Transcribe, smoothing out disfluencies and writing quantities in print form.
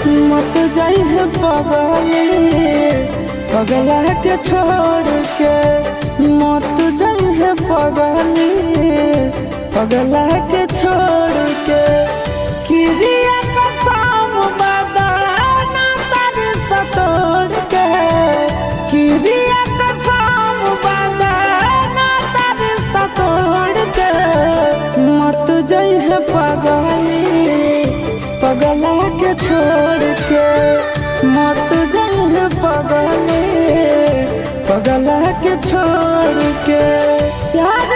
मत जाई है पगली पगला के छोड़ के, मत जाई है पगली पगला के छोड़ के। किरिया कसम बदाना तारी सतोड़ के, किरिया कसम बदाना तारी सतोड़ के। मत जाई है पगली पगला के छोड़ के, मत जाई है पगली पगला के छोड़ के। प्यार